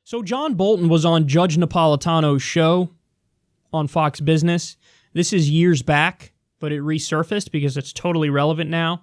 So John Bolton was on Judge Napolitano's show on Fox Business. This is years back, but it resurfaced because it's totally relevant now.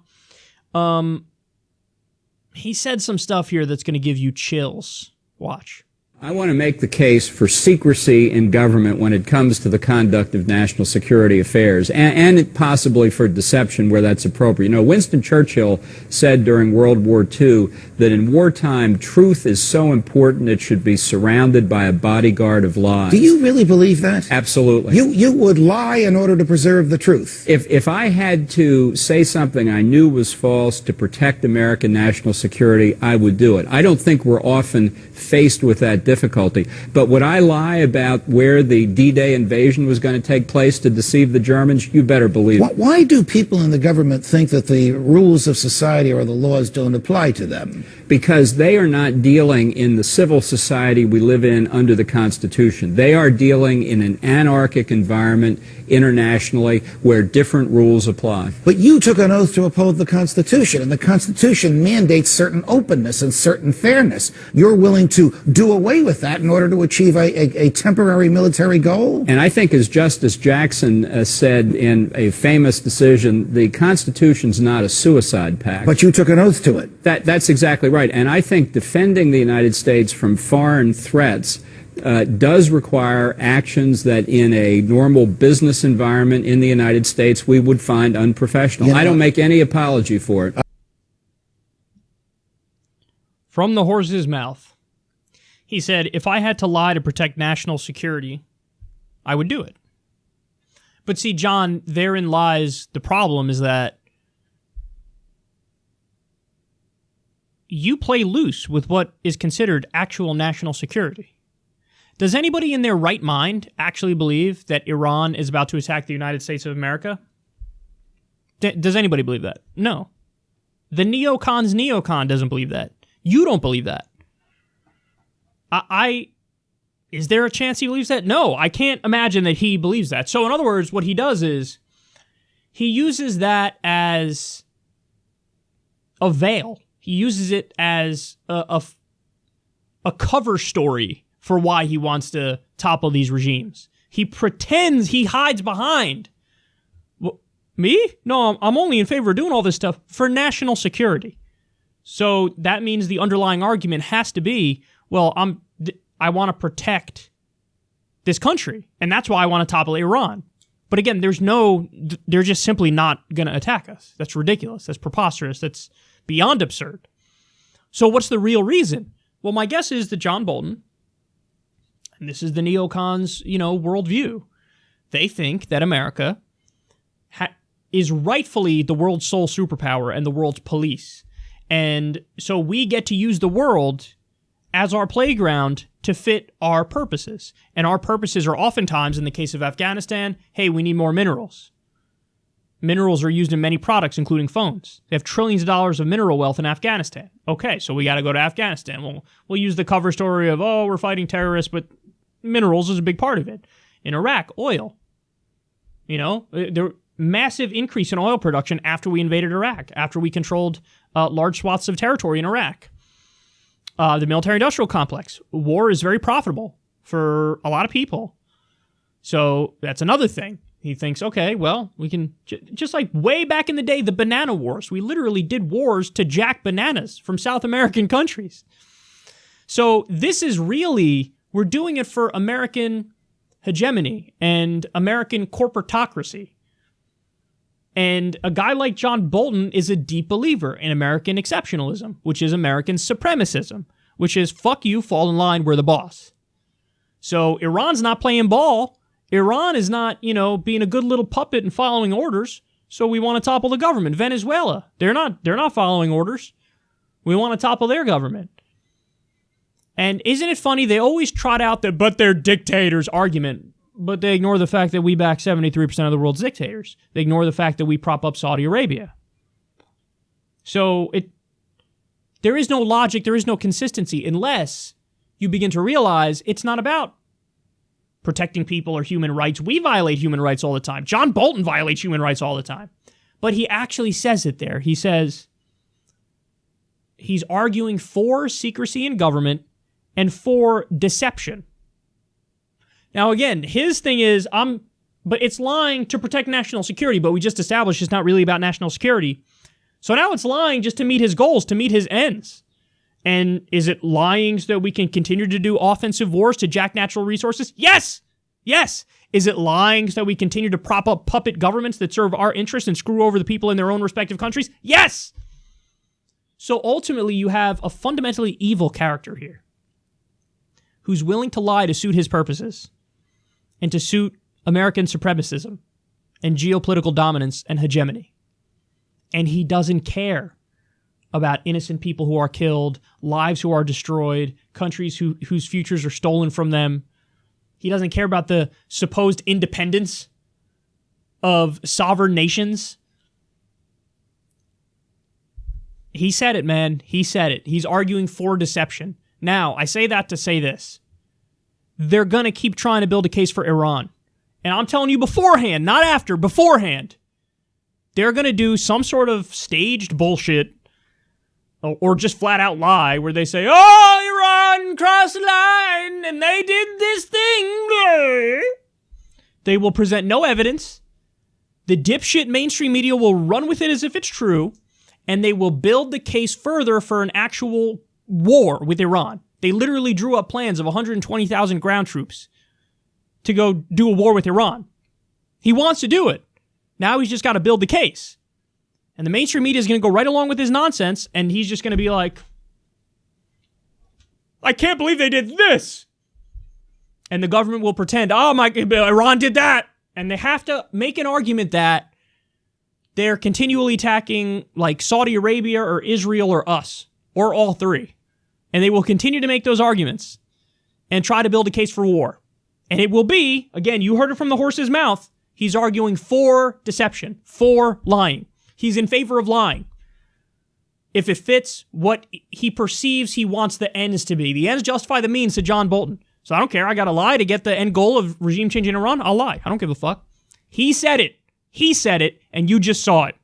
He said some stuff here that's going to give you chills. Watch. I want to make the case for secrecy in government when it comes to the conduct of national security affairs, and possibly for deception where that's appropriate. You know, Winston Churchill said during World War II that in wartime, truth is so important it should be surrounded by a bodyguard of lies. Do you really believe that? Absolutely. You would lie in order to preserve the truth? If I had to say something I knew was false to protect American national security, I would do it. I don't think we're often faced with that difficulty. But would I lie about where the D-Day invasion was going to take place to deceive the Germans? You better believe it. Why do people in the government think that the rules of society or the laws don't apply to them? Because they are not dealing in the civil society we live in under the Constitution. They are dealing in an anarchic environment internationally where different rules apply. But you took an oath to uphold the Constitution, and the Constitution mandates certain openness and certain fairness. You're willing to do away with that in order to achieve a temporary military goal? And I think, as Justice Jackson said in a famous decision, the Constitution's not a suicide pact. But you took an oath to it. That's exactly right. And I think defending the United States from foreign threats does require actions that in a normal business environment in the United States we would find unprofessional. I don't make any apology for it. From the horse's mouth. He said, if I had to lie to protect national security, I would do it. But see, John, therein lies the problem, is that you play loose with what is considered actual national security. Does anybody in their right mind actually believe that Iran is about to attack the United States of America? Does anybody believe that? No. The Neocon's Neocon doesn't believe that. You don't believe that. Is there a chance he believes that? No, I can't imagine that he believes that. So in other words, what he does is he uses that as a veil. He uses it as a cover story for why he wants to topple these regimes. He pretends, he hides behind. Well, me? No, I'm only in favor of doing all this stuff for national security. So that means the underlying argument has to be, well, I want to protect this country, and that's why I want to topple Iran. But again, they're just simply not going to attack us. That's ridiculous. That's preposterous. That's beyond absurd. So what's the real reason? Well, my guess is that John Bolton, and this is the neocons, worldview, they think that America is rightfully the world's sole superpower and the world's police. And so we get to use the world as our playground to fit our purposes. And our purposes are oftentimes, in the case of Afghanistan, hey, we need more minerals. Minerals are used in many products, including phones. They have trillions of dollars of mineral wealth in Afghanistan. Okay, so we got to go to Afghanistan. We'll use the cover story of, we're fighting terrorists, but minerals is a big part of it. In Iraq, oil. There massive increase in oil production after we invaded Iraq, after we controlled large swaths of territory in Iraq. The military-industrial complex. War is very profitable for a lot of people. So that's another thing. He thinks, okay, well, we can, just like way back in the day, the banana wars. We literally did wars to jack bananas from South American countries. So this is really, we're doing it for American hegemony and American corporatocracy. And a guy like John Bolton is a deep believer in American exceptionalism, which is American supremacism, which is, fuck you, fall in line, we're the boss. So Iran's not playing ball. Iran is not, being a good little puppet and following orders. So we want to topple the government. Venezuela, they're not following orders. We want to topple their government. And isn't it funny? They always trot out the "but they're dictators" argument, but they ignore the fact that we back 73% of the world's dictators. They ignore the fact that we prop up Saudi Arabia. So there is no logic, there is no consistency, unless you begin to realize it's not about protecting people or human rights. We violate human rights all the time. John Bolton violates human rights all the time. But he actually says it there. He says he's arguing for secrecy in government and for deception. Now, again, his thing is, but it's lying to protect national security, but we just established it's not really about national security. So now it's lying just to meet his goals, to meet his ends. And is it lying so that we can continue to do offensive wars to jack natural resources? Yes! Yes! Is it lying so that we continue to prop up puppet governments that serve our interests and screw over the people in their own respective countries? Yes! So ultimately, you have a fundamentally evil character here who's willing to lie to suit his purposes and to suit American supremacism and geopolitical dominance and hegemony. And he doesn't care about innocent people who are killed, lives who are destroyed, countries whose futures are stolen from them. He doesn't care about the supposed independence of sovereign nations. He said it, man. He said it. He's arguing for deception. Now, I say that to say this. They're going to keep trying to build a case for Iran. And I'm telling you beforehand, not after, beforehand. They're going to do some sort of staged bullshit or just flat out lie where they say, oh, Iran crossed the line and they did this thing. They will present no evidence. The dipshit mainstream media will run with it as if it's true, and they will build the case further for an actual war with Iran. They literally drew up plans of 120,000 ground troops to go do a war with Iran. He wants to do it. Now he's just got to build the case. And the mainstream media is going to go right along with his nonsense, and he's just going to be like, I can't believe they did this. And the government will pretend, oh my, Iran did that. And they have to make an argument that they're continually attacking like Saudi Arabia or Israel or us, or all three. And they will continue to make those arguments and try to build a case for war. And it will be, again, you heard it from the horse's mouth, he's arguing for deception, for lying. He's in favor of lying. If it fits what he perceives he wants the ends to be. The ends justify the means to John Bolton. So I don't care. I got to lie to get the end goal of regime change in Iran. I'll lie. I don't give a fuck. He said it. He said it, and you just saw it.